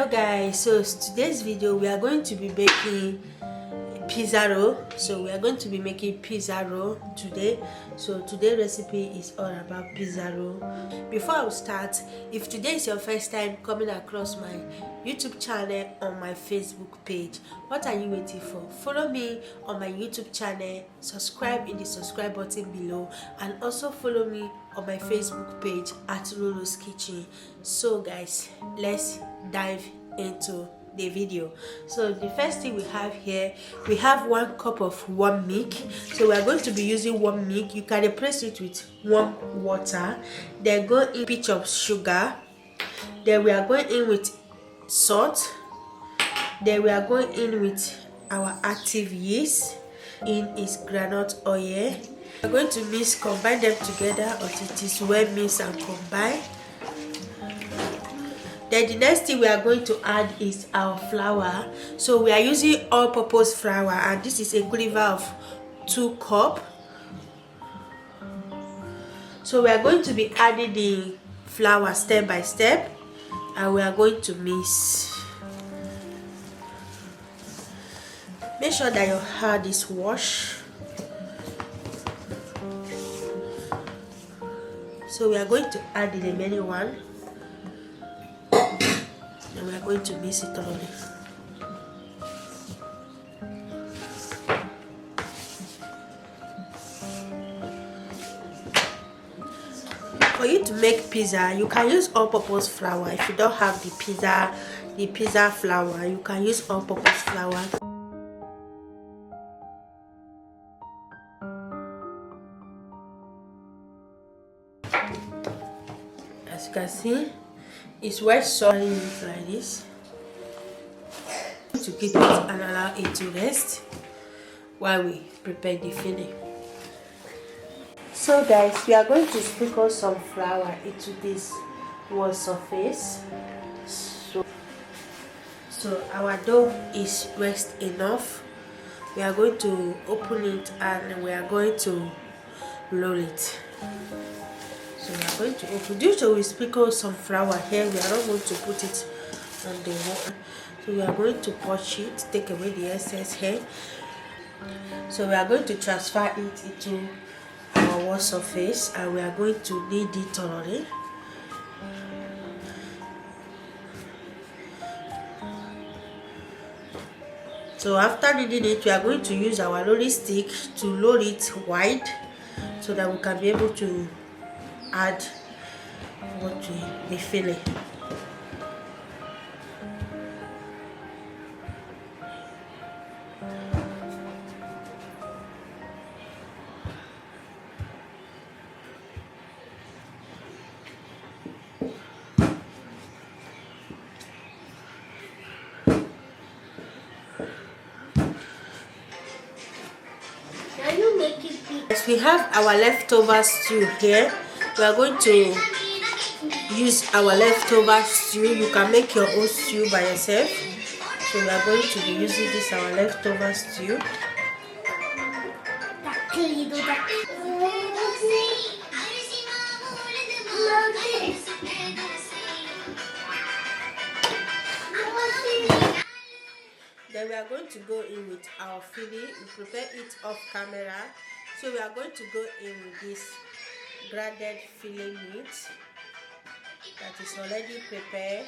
Hello guys, so today's video we are going to be making pizza roll. So we are going to be making pizza roll today. So today's recipe is all about pizza roll. Before I start, if today is your first time coming across my YouTube channel or my Facebook page, what are you waiting for? Follow me on my YouTube channel, subscribe in the subscribe button below, and also follow me on my Facebook page at Lulu's Kitchen. So guys, let's dive into the video. So the first thing we have here, we have 1 cup of warm milk. So we are going to be using warm milk. You can replace it with warm water. Then go in pinch of sugar. Then we are going in with salt. Then we are going in with our active yeast. In is groundnut oil. We are going to combine them together until it is well mixed and combined. Then the next thing we are going to add is our flour. So we are using all-purpose flour, and this is equivalent of 2 cups. So we are going to be adding the flour step by step, and we are going to mix. Make sure that your hand is washed. So we are going to add the remaining one. And we are going to mix it thoroughly. For you to make pizza, you can use all-purpose flour. If you don't have the pizza flour, you can use all-purpose flour. As you can see, it's well solid like this. To keep it and allow it to rest while we prepare the filling. So guys, we are going to sprinkle some flour into this one surface. So our dough is rest enough. We are going to open it and we are going to roll it. So we are going to open. Due to we sprinkle some flour here, we are not going to put it on the water. So we are going to push it, take away the excess here. So we are going to transfer it into our wall surface, and we are going to knead it thoroughly. So after kneading it, we are going to use our rolling stick to roll it wide so that we can be able to add what we filling. We have our leftover stew here. We are going to use our leftover stew. You can make your own stew by yourself. So we are going to be using this our leftover stew. Then we are going to go in with our filling. We prepare it off camera. So we are going to go in with this grounded filling meat that is already prepared.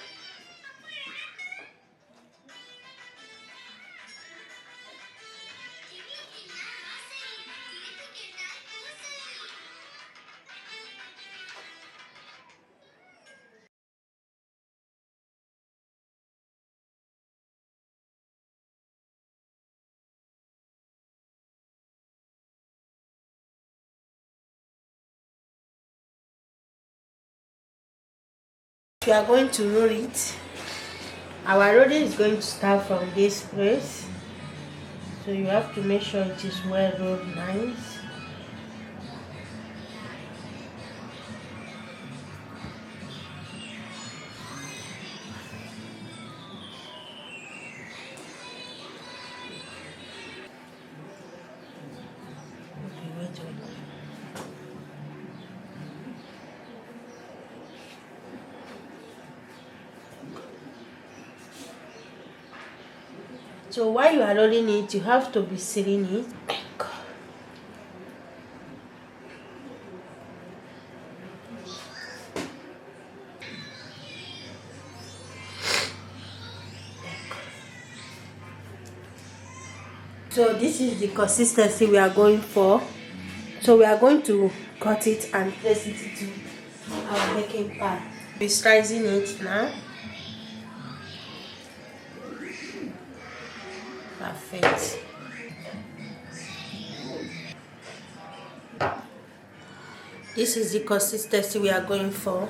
We are going to roll it. Our rolling is going to start from this place. So you have to make sure it is well rolled nice. So while you are rolling it, you have to be sealing it. So this is the consistency we are going for. So we are going to cut it and place it into our baking pan. We're slicing it now. Perfect. This is the consistency we are going for.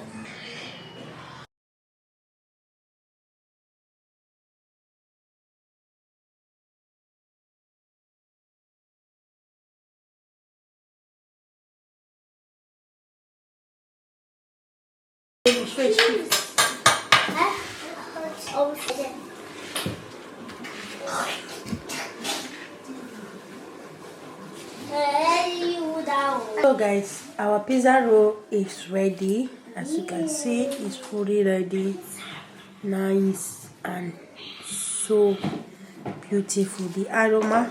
So guys, our pizza roll is ready. As you can see, it's fully ready, nice and so beautiful. The aroma